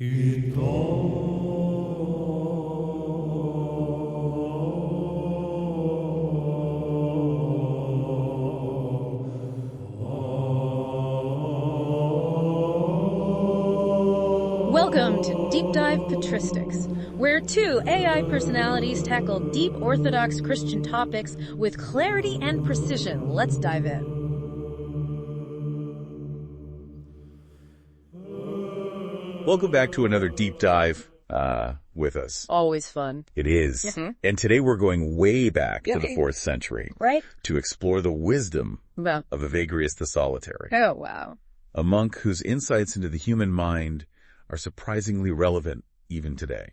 Welcome to Deep Dive Patristics, where two AI personalities tackle deep Orthodox Christian topics with clarity and precision. Let's dive in. Welcome back to another deep dive with us. Always fun. It is. Mm-hmm. And today we're going way back to the 4th century. Right? To explore the wisdom Well. of Evagrios the Solitary. Oh, wow. A monk whose insights into the human mind are surprisingly relevant even today.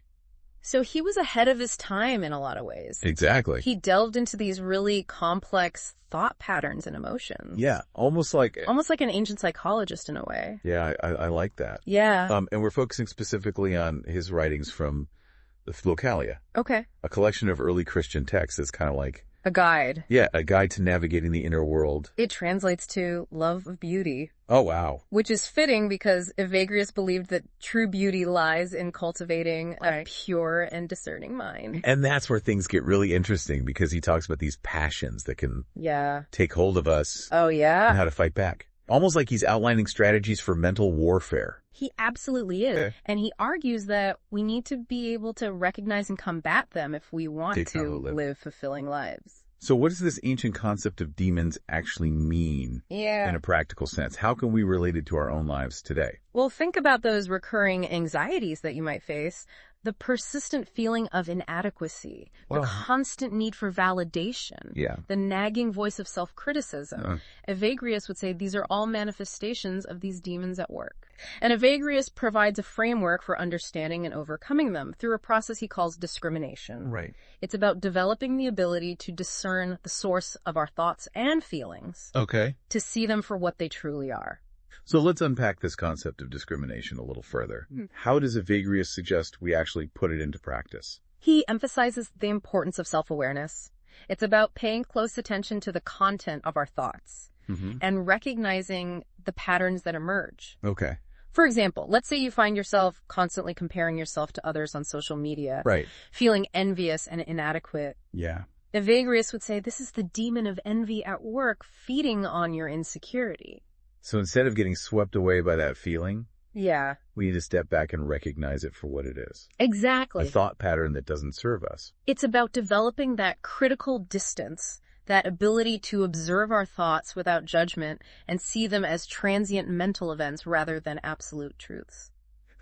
So he was ahead of his time in a lot of ways. Exactly. He delved into these really complex thought patterns and emotions. Yeah, almost like an ancient psychologist in a way. Yeah, I like that. Yeah. And we're focusing specifically on his writings from the Philokalia. Okay. A collection of early Christian texts that's kind of like a guide. Yeah, a guide to navigating the inner world. It translates to love of beauty. Oh, wow. Which is fitting because Evagrios believed that true beauty lies in cultivating a pure and discerning mind. And that's where things get really interesting because he talks about these passions that can take hold of us. Oh, yeah. And how to fight back. Almost like he's outlining strategies for mental warfare. He absolutely is. Okay. And he argues that we need to be able to recognize and combat them if we want to live fulfilling lives. So what does this ancient concept of demons actually mean in a practical sense? How can we relate it to our own lives today? Well, think about those recurring anxieties that you might face. The persistent feeling of inadequacy, the constant need for validation, the nagging voice of self-criticism. Evagrios would say these are all manifestations of these demons at work. And Evagrios provides a framework for understanding and overcoming them through a process he calls discrimination. Right. It's about developing the ability to discern the source of our thoughts and feelings. Okay. To see them for what they truly are. So let's unpack this concept of discrimination a little further. How does Evagrios suggest we actually put it into practice? He emphasizes the importance of self-awareness. It's about paying close attention to the content of our thoughts and recognizing the patterns that emerge. Okay. For example, let's say you find yourself constantly comparing yourself to others on social media, feeling envious and inadequate. Yeah. Evagrios would say this is the demon of envy at work feeding on your insecurity. So instead of getting swept away by that feeling, we need to step back and recognize it for what it is. Exactly. A thought pattern that doesn't serve us. It's about developing that critical distance, that ability to observe our thoughts without judgment and see them as transient mental events rather than absolute truths.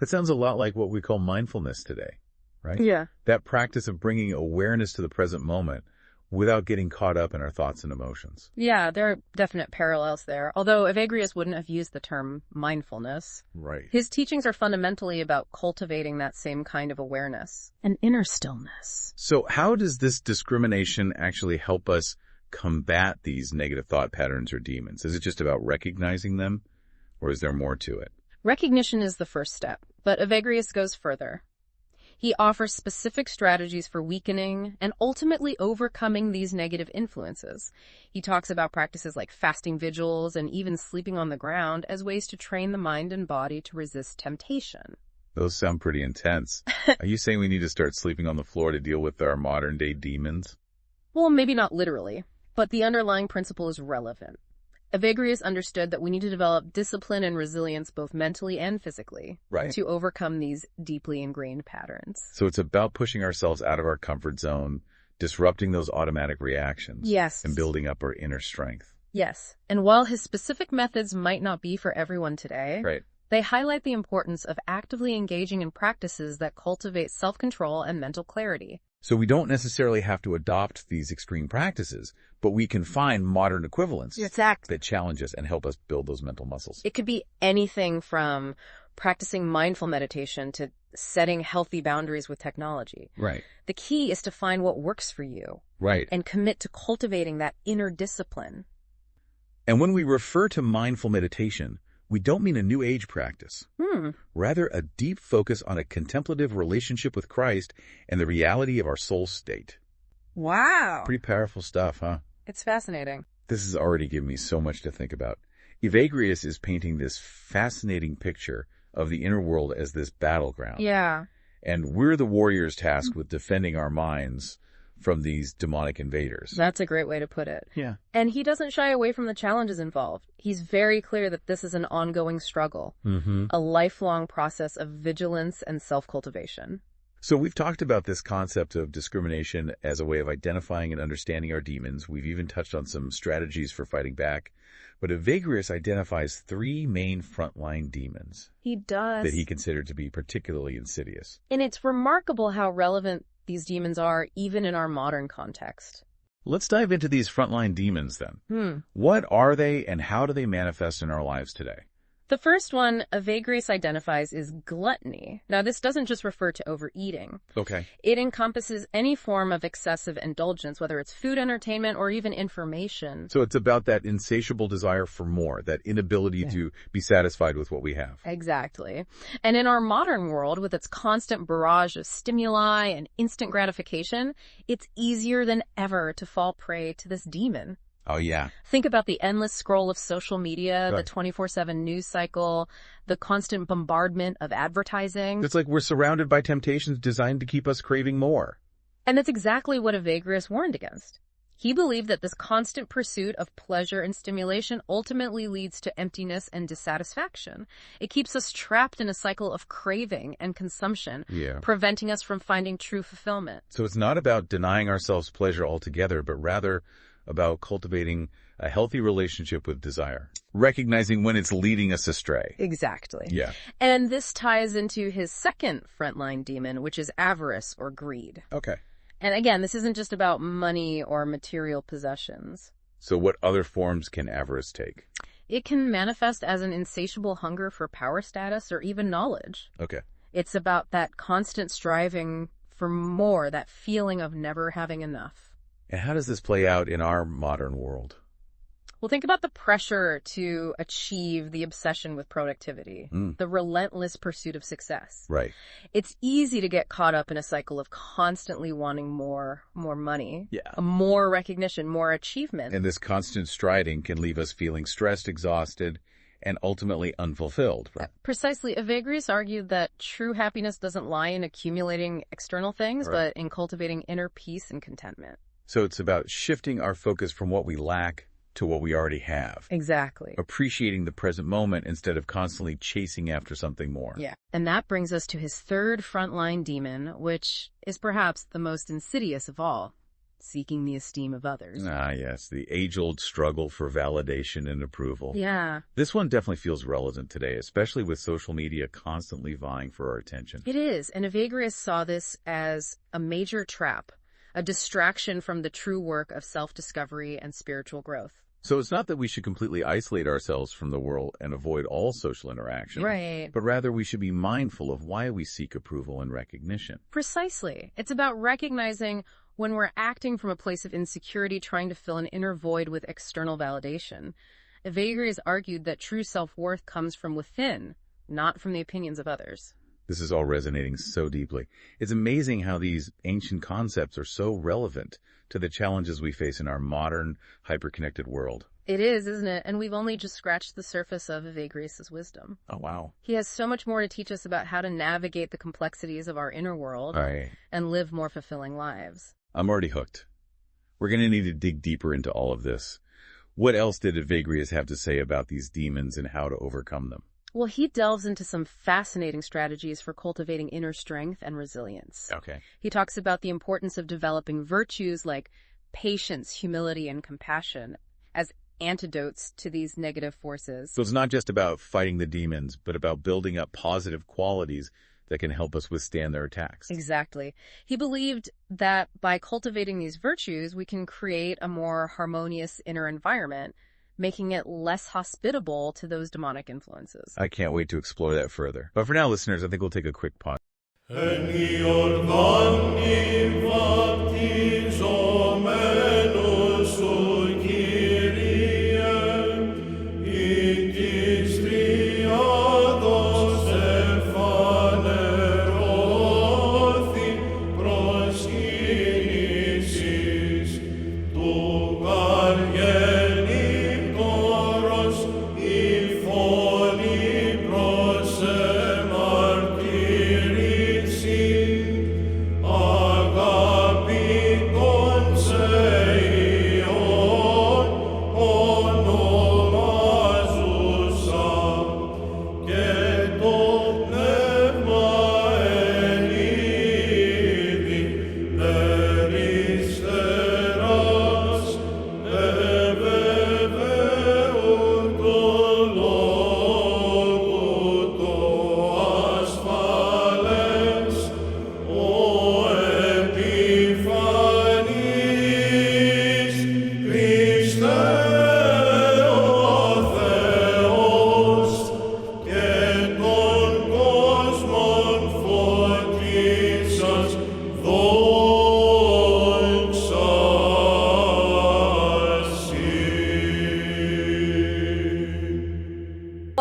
That sounds a lot like what we call mindfulness today, right? Yeah. That practice of bringing awareness to the present moment without getting caught up in our thoughts and emotions. Yeah, there are definite parallels there, although Evagrios wouldn't have used the term mindfulness. Right. His teachings are fundamentally about cultivating that same kind of awareness, an inner stillness. So how does this discrimination actually help us combat these negative thought patterns or demons? Is it just about recognizing them, or is there more to it? Recognition is the first step, but Evagrios goes further. He offers specific strategies for weakening and ultimately overcoming these negative influences. He talks about practices like fasting vigils and even sleeping on the ground as ways to train the mind and body to resist temptation. Those sound pretty intense. Are you saying we need to start sleeping on the floor to deal with our modern-day demons? Well, maybe not literally, but the underlying principle is relevant. Evagrios understood that we need to develop discipline and resilience both mentally and physically to overcome these deeply ingrained patterns. So it's about pushing ourselves out of our comfort zone, disrupting those automatic reactions, and building up our inner strength. Yes. And while his specific methods might not be for everyone today, they highlight the importance of actively engaging in practices that cultivate self-control and mental clarity. So we don't necessarily have to adopt these extreme practices, but we can find modern equivalents that challenge us and help us build those mental muscles. It could be anything from practicing mindful meditation to setting healthy boundaries with technology. Right. The key is to find what works for you. Right. And commit to cultivating that inner discipline. And when we refer to mindful meditation, we don't mean a new age practice. Rather, a deep focus on a contemplative relationship with Christ and the reality of our soul state. Wow. Pretty powerful stuff, huh? It's fascinating. This has already given me so much to think about. Evagrios is painting this fascinating picture of the inner world as this battleground. Yeah. And we're the warriors tasked with defending our minds from these demonic invaders. That's a great way to put it. Yeah. And he doesn't shy away from the challenges involved. He's very clear that this is an ongoing struggle, a lifelong process of vigilance and self-cultivation. So we've talked about this concept of discrimination as a way of identifying and understanding our demons. We've even touched on some strategies for fighting back. But Evagrios identifies 3 main frontline demons. He does. That he considered to be particularly insidious. And it's remarkable how relevant these demons are even in our modern context. Let's dive into these frontline demons then. What are they and how do they manifest in our lives today? The first one Evagrios identifies is gluttony. Now, this doesn't just refer to overeating. Okay. It encompasses any form of excessive indulgence, whether it's food, entertainment, or even information. So it's about that insatiable desire for more, that inability to be satisfied with what we have. Exactly. And in our modern world, with its constant barrage of stimuli and instant gratification, it's easier than ever to fall prey to this demon. Oh, yeah. Think about the endless scroll of social media, the 24/7 news cycle, the constant bombardment of advertising. It's like we're surrounded by temptations designed to keep us craving more. And that's exactly what Evagrios warned against. He believed that this constant pursuit of pleasure and stimulation ultimately leads to emptiness and dissatisfaction. It keeps us trapped in a cycle of craving and consumption, preventing us from finding true fulfillment. So it's not about denying ourselves pleasure altogether, but rather about cultivating a healthy relationship with desire, recognizing when it's leading us astray. Exactly. Yeah. And this ties into his second frontline demon, which is avarice or greed. Okay. And again, this isn't just about money or material possessions. So what other forms can avarice take? It can manifest as an insatiable hunger for power status or even knowledge. Okay. It's about that constant striving for more, that feeling of never having enough. And how does this play out in our modern world? Well, think about the pressure to achieve the obsession with productivity, the relentless pursuit of success. Right. It's easy to get caught up in a cycle of constantly wanting more money, more recognition, more achievement. And this constant striding can leave us feeling stressed, exhausted, and ultimately unfulfilled. Right? Precisely. Evagrios argued that true happiness doesn't lie in accumulating external things, but in cultivating inner peace and contentment. So it's about shifting our focus from what we lack to what we already have. Exactly. Appreciating the present moment instead of constantly chasing after something more. Yeah. And that brings us to his third frontline demon, which is perhaps the most insidious of all, seeking the esteem of others. Ah, yes. The age-old struggle for validation and approval. Yeah. This one definitely feels relevant today, especially with social media constantly vying for our attention. It is. And Evagrios saw this as a major trap, a distraction from the true work of self-discovery and spiritual growth. So it's not that we should completely isolate ourselves from the world and avoid all social interaction. Right. But rather we should be mindful of why we seek approval and recognition. Precisely. It's about recognizing when we're acting from a place of insecurity, trying to fill an inner void with external validation. Evagrios argued that true self-worth comes from within, not from the opinions of others. This is all resonating so deeply. It's amazing how these ancient concepts are so relevant to the challenges we face in our modern, hyper-connected world. It is, isn't it? And we've only just scratched the surface of Evagrios' wisdom. Oh, wow. He has so much more to teach us about how to navigate the complexities of our inner world and live more fulfilling lives. I'm already hooked. We're going to need to dig deeper into all of this. What else did Evagrios have to say about these demons and how to overcome them? Well, he delves into some fascinating strategies for cultivating inner strength and resilience. Okay. He talks about the importance of developing virtues like patience, humility, and compassion as antidotes to these negative forces. So it's not just about fighting the demons, but about building up positive qualities that can help us withstand their attacks. Exactly. He believed that by cultivating these virtues, we can create a more harmonious inner environment, making it less hospitable to those demonic influences. I can't wait to explore that further. But for now, listeners, I think we'll take a quick pause.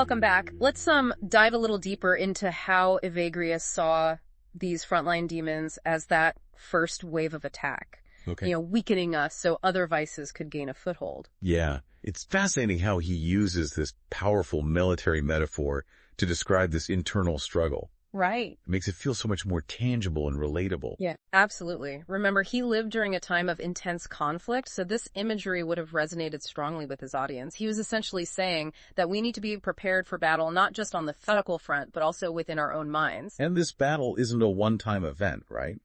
welcome back. Let's dive a little deeper into how Evagrius saw these frontline demons as that first wave of attack. Okay. Weakening us so other vices could gain a foothold. Yeah, it's fascinating how he uses this powerful military metaphor to describe this internal struggle. Right. It makes it feel so much more tangible and relatable. Yeah, absolutely. Remember, he lived during a time of intense conflict, so this imagery would have resonated strongly with his audience. He was essentially saying that we need to be prepared for battle, not just on the physical front, but also within our own minds. And this battle isn't a one-time event, right?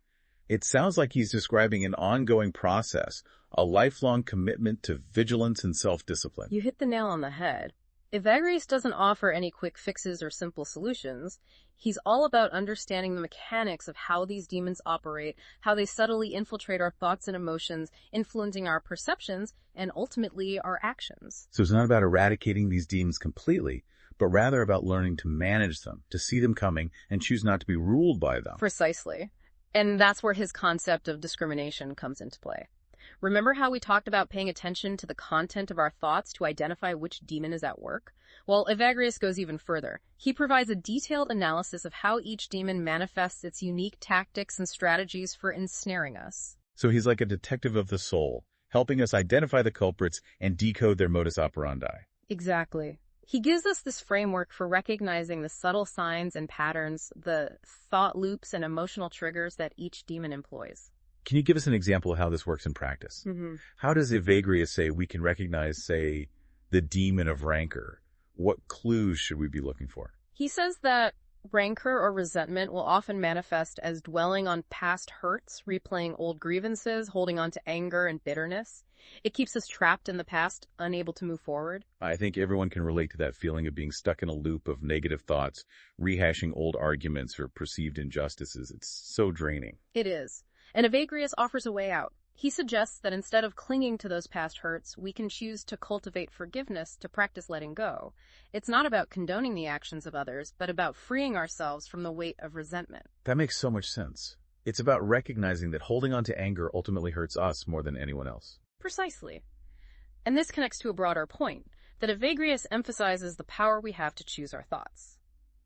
It sounds like he's describing an ongoing process, a lifelong commitment to vigilance and self-discipline. You hit the nail on the head. Evagrius doesn't offer any quick fixes or simple solutions. He's all about understanding the mechanics of how these demons operate, how they subtly infiltrate our thoughts and emotions, influencing our perceptions, and ultimately our actions. So it's not about eradicating these demons completely, but rather about learning to manage them, to see them coming, and choose not to be ruled by them. Precisely. And that's where his concept of discrimination comes into play. Remember how we talked about paying attention to the content of our thoughts to identify which demon is at work? Well, Evagrius goes even further. He provides a detailed analysis of how each demon manifests its unique tactics and strategies for ensnaring us. So he's like a detective of the soul, helping us identify the culprits and decode their modus operandi. Exactly. He gives us this framework for recognizing the subtle signs and patterns, the thought loops and emotional triggers that each demon employs. Can you give us an example of how this works in practice? Mm-hmm. How does Evagrius say we can recognize, say, the demon of rancor? What clues should we be looking for? He says that rancor or resentment will often manifest as dwelling on past hurts, replaying old grievances, holding on to anger and bitterness. It keeps us trapped in the past, unable to move forward. I think everyone can relate to that feeling of being stuck in a loop of negative thoughts, rehashing old arguments or perceived injustices. It's so draining. It is. And Evagrius offers a way out. He suggests that instead of clinging to those past hurts, we can choose to cultivate forgiveness, to practice letting go. It's not about condoning the actions of others, but about freeing ourselves from the weight of resentment. That makes so much sense. It's about recognizing that holding on to anger ultimately hurts us more than anyone else. Precisely. And this connects to a broader point, that Evagrius emphasizes the power we have to choose our thoughts.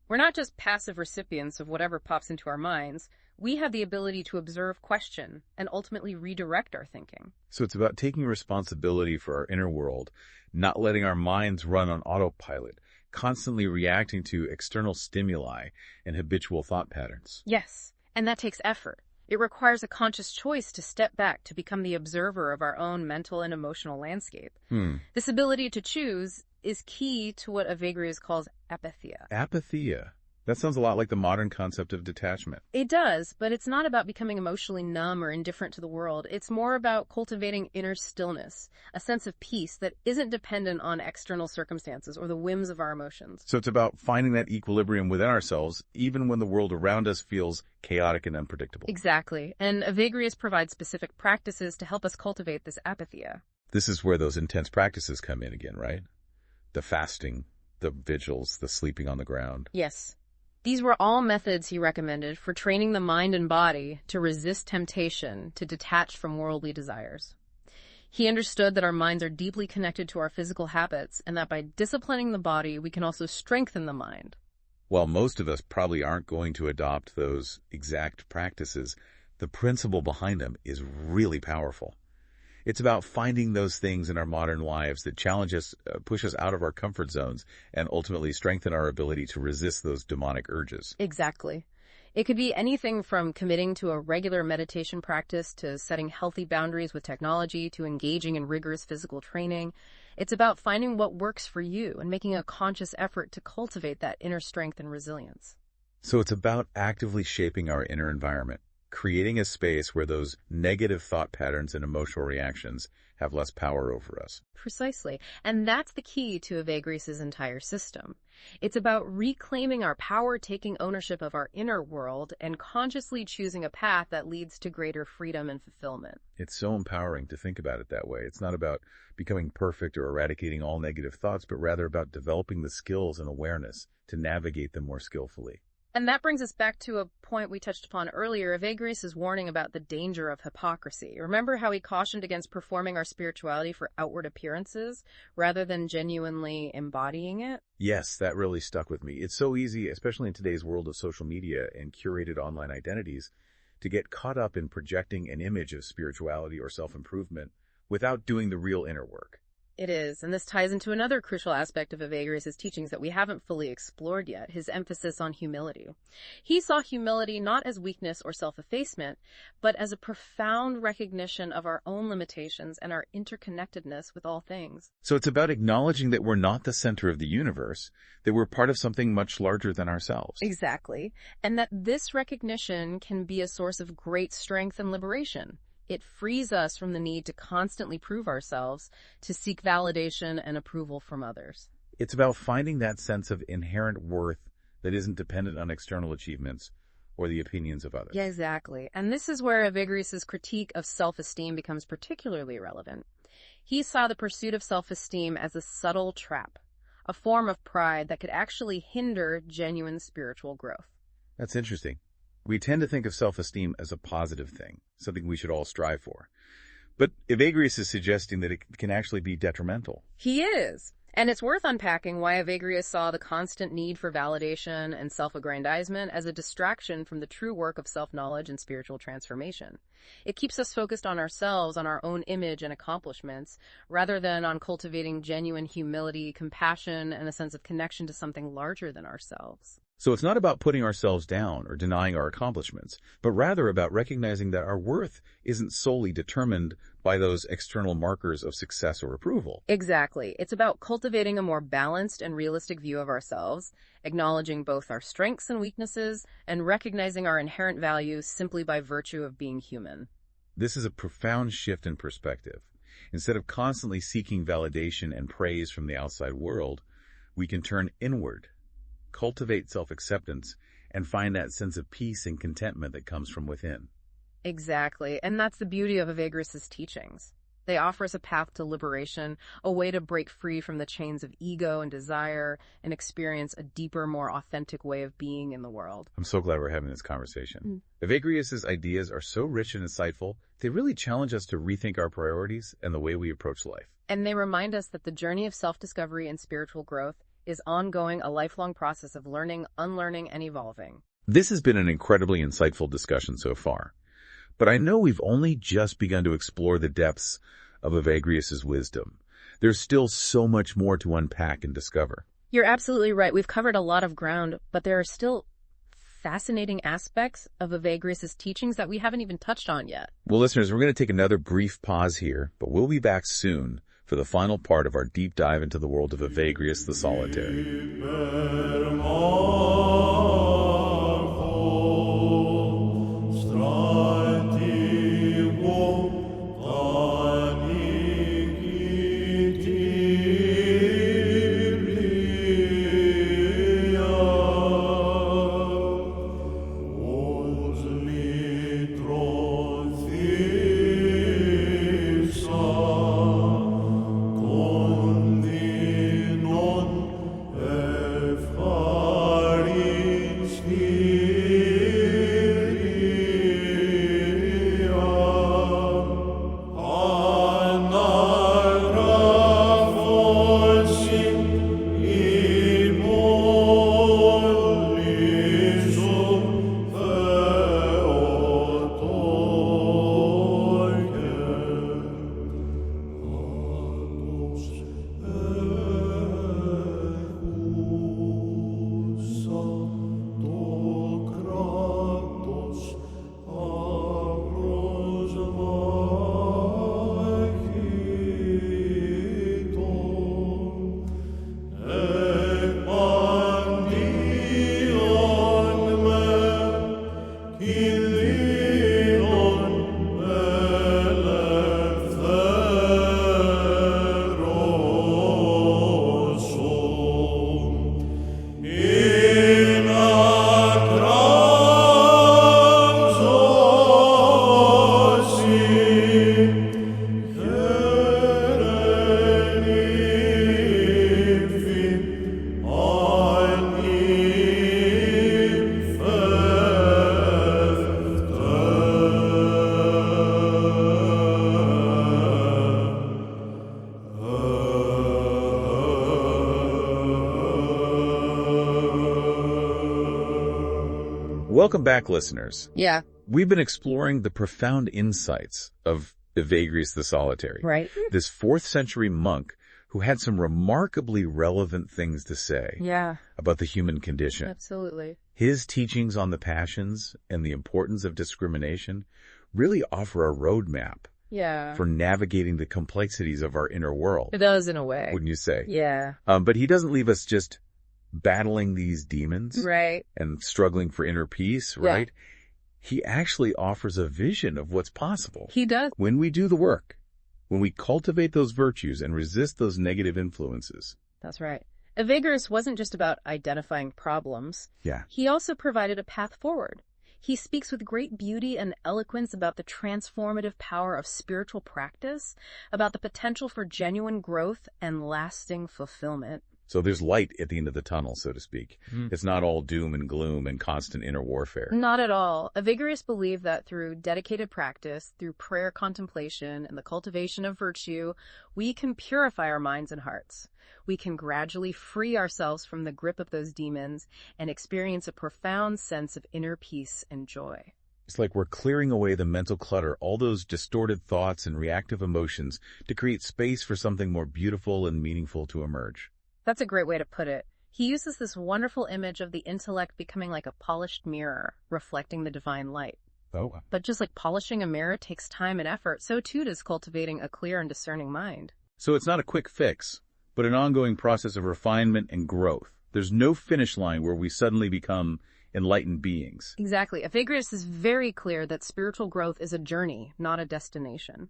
We're not just passive recipients of whatever pops into our minds. We have the ability to observe, question, and ultimately redirect our thinking. So it's about taking responsibility for our inner world, not letting our minds run on autopilot, constantly reacting to external stimuli and habitual thought patterns. Yes, and that takes effort. It requires a conscious choice to step back, to become the observer of our own mental and emotional landscape. This ability to choose is key to what Evagrius calls apatheia. Apatheia. That sounds a lot like the modern concept of detachment. It does, but it's not about becoming emotionally numb or indifferent to the world. It's more about cultivating inner stillness, a sense of peace that isn't dependent on external circumstances or the whims of our emotions. So it's about finding that equilibrium within ourselves, even when the world around us feels chaotic and unpredictable. Exactly. And Evagrius provides specific practices to help us cultivate this apatheia. This is where those intense practices come in again, right? The fasting, the vigils, the sleeping on the ground. Yes. These were all methods he recommended for training the mind and body to resist temptation, to detach from worldly desires. He understood that our minds are deeply connected to our physical habits, and that by disciplining the body, we can also strengthen the mind. While most of us probably aren't going to adopt those exact practices, the principle behind them is really powerful. It's about finding those things in our modern lives that challenge us, push us out of our comfort zones, and ultimately strengthen our ability to resist those demonic urges. Exactly. It could be anything from committing to a regular meditation practice to setting healthy boundaries with technology to engaging in rigorous physical training. It's about finding what works for you and making a conscious effort to cultivate that inner strength and resilience. So it's about actively shaping our inner environment, creating a space where those negative thought patterns and emotional reactions have less power over us. Precisely. And that's the key to Evagrius' entire system. It's about reclaiming our power, taking ownership of our inner world, and consciously choosing a path that leads to greater freedom and fulfillment. It's so empowering to think about it that way. It's not about becoming perfect or eradicating all negative thoughts, but rather about developing the skills and awareness to navigate them more skillfully. And that brings us back to a point we touched upon earlier, Evagrius' warning about the danger of hypocrisy. Remember how he cautioned against performing our spirituality for outward appearances rather than genuinely embodying it? Yes, that really stuck with me. It's so easy, especially in today's world of social media and curated online identities, to get caught up in projecting an image of spirituality or self-improvement without doing the real inner work. It is, and this ties into another crucial aspect of Evagrius' teachings that we haven't fully explored yet, his emphasis on humility. He saw humility not as weakness or self-effacement, but as a profound recognition of our own limitations and our interconnectedness with all things. So it's about acknowledging that we're not the center of the universe, that we're part of something much larger than ourselves. Exactly, and that this recognition can be a source of great strength and liberation. It frees us from the need to constantly prove ourselves, to seek validation and approval from others. It's about finding that sense of inherent worth that isn't dependent on external achievements or the opinions of others. Yeah, exactly. And this is where Evagrius' critique of self-esteem becomes particularly relevant. He saw the pursuit of self-esteem as a subtle trap, a form of pride that could actually hinder genuine spiritual growth. That's interesting. We tend to think of self-esteem as a positive thing, something we should all strive for. But Evagrius is suggesting that it can actually be detrimental. He is. And it's worth unpacking why Evagrius saw the constant need for validation and self-aggrandizement as a distraction from the true work of self-knowledge and spiritual transformation. It keeps us focused on ourselves, on our own image and accomplishments, rather than on cultivating genuine humility, compassion, and a sense of connection to something larger than ourselves. So it's not about putting ourselves down or denying our accomplishments, but rather about recognizing that our worth isn't solely determined by those external markers of success or approval. Exactly. It's about cultivating a more balanced and realistic view of ourselves, acknowledging both our strengths and weaknesses, and recognizing our inherent value simply by virtue of being human. This is a profound shift in perspective. Instead of constantly seeking validation and praise from the outside world, we can turn inward, cultivate self-acceptance, and find that sense of peace and contentment that comes from within. Exactly, and that's the beauty of Evagrius' teachings. They offer us a path to liberation, a way to break free from the chains of ego and desire, and experience a deeper, more authentic way of being in the world. I'm so glad we're having this conversation. Evagrius' ideas are so rich and insightful, they really challenge us to rethink our priorities and the way we approach life. And they remind us that the journey of self-discovery and spiritual growth is ongoing, a lifelong process of learning, unlearning, and evolving. This has been an incredibly insightful discussion so far, but I know we've only just begun to explore the depths of Evagrius' wisdom. There's still so much more to unpack and discover. You're absolutely right. We've covered a lot of ground, but there are still fascinating aspects of Evagrius' teachings that we haven't even touched on yet. Well, listeners, we're going to take another brief pause here, but we'll be back soon for the final part of our deep dive into the world of Evagrius the Solitary. Welcome back, listeners. Yeah. We've been exploring the profound insights of Evagrios the Solitary. Right. This 4th century monk who had some remarkably relevant things to say about the human condition. Absolutely. His teachings on the passions and the importance of discrimination really offer a roadmap for navigating the complexities of our inner world. It does, in a way. Wouldn't you say? Yeah. But he doesn't leave us just battling these demons and struggling for inner peace, right? He actually offers a vision of what's possible. He does. When we do the work, when we cultivate those virtues and resist those negative influences. That's right. Evagrios wasn't just about identifying problems. Yeah. He also provided a path forward. He speaks with great beauty and eloquence about the transformative power of spiritual practice, about the potential for genuine growth and lasting fulfillment. So there's light at the end of the tunnel, so to speak. It's not all doom and gloom and constant inner warfare. Not at all. Evagrios believed that through dedicated practice, through prayer contemplation, and the cultivation of virtue, we can purify our minds and hearts. We can gradually free ourselves from the grip of those demons and experience a profound sense of inner peace and joy. It's like we're clearing away the mental clutter, all those distorted thoughts and reactive emotions, to create space for something more beautiful and meaningful to emerge. That's a great way to put it. He uses this wonderful image of the intellect becoming like a polished mirror, reflecting the divine light. Oh. But just like polishing a mirror takes time and effort, so too does cultivating a clear and discerning mind. So it's not a quick fix, but an ongoing process of refinement and growth. There's no finish line where we suddenly become enlightened beings. Exactly. Evagrios is very clear that spiritual growth is a journey, not a destination.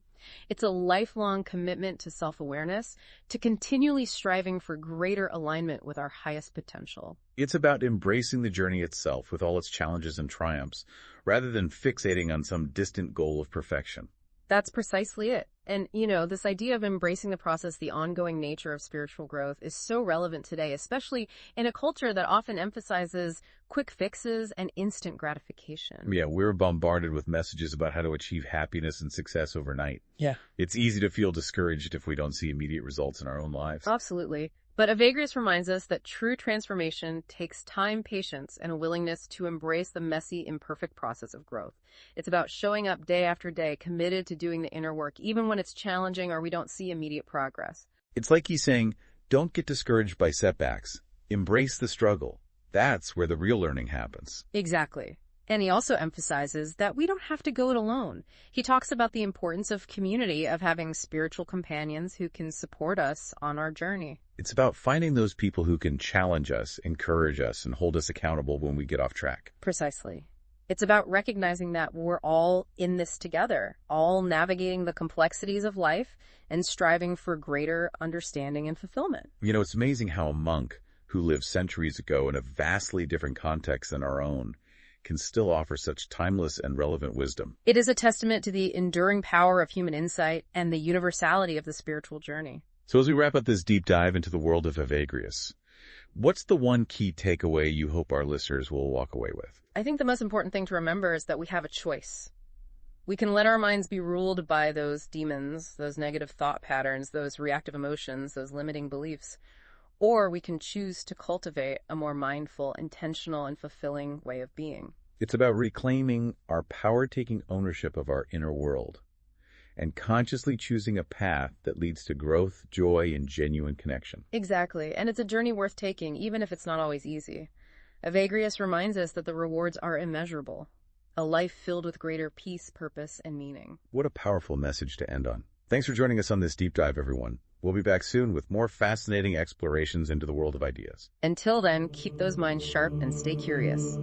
It's a lifelong commitment to self-awareness, to continually striving for greater alignment with our highest potential. It's about embracing the journey itself with all its challenges and triumphs, rather than fixating on some distant goal of perfection. That's precisely it. And, this idea of embracing the process, the ongoing nature of spiritual growth is so relevant today, especially in a culture that often emphasizes quick fixes and instant gratification. Yeah, we're bombarded with messages about how to achieve happiness and success overnight. Yeah. It's easy to feel discouraged if we don't see immediate results in our own lives. Absolutely. But Evagrios reminds us that true transformation takes time, patience, and a willingness to embrace the messy, imperfect process of growth. It's about showing up day after day, committed to doing the inner work, even when it's challenging or we don't see immediate progress. It's like he's saying, don't get discouraged by setbacks. Embrace the struggle. That's where the real learning happens. Exactly. And he also emphasizes that we don't have to go it alone. He talks about the importance of community, of having spiritual companions who can support us on our journey. It's about finding those people who can challenge us, encourage us, and hold us accountable when we get off track. Precisely. It's about recognizing that we're all in this together, all navigating the complexities of life and striving for greater understanding and fulfillment. It's amazing how a monk who lived centuries ago in a vastly different context than our own can still offer such timeless and relevant wisdom. It is a testament to the enduring power of human insight and the universality of the spiritual journey. So as we wrap up this deep dive into the world of Evagrios, what's the one key takeaway you hope our listeners will walk away with? I think the most important thing to remember is that we have a choice. We can let our minds be ruled by those demons, those negative thought patterns, those reactive emotions, those limiting beliefs. Or we can choose to cultivate a more mindful, intentional, and fulfilling way of being. It's about reclaiming our power-taking ownership of our inner world and consciously choosing a path that leads to growth, joy, and genuine connection. Exactly. And it's a journey worth taking, even if it's not always easy. Evagrios reminds us that the rewards are immeasurable. A life filled with greater peace, purpose, and meaning. What a powerful message to end on. Thanks for joining us on this deep dive, everyone. We'll be back soon with more fascinating explorations into the world of ideas. Until then, keep those minds sharp and stay curious.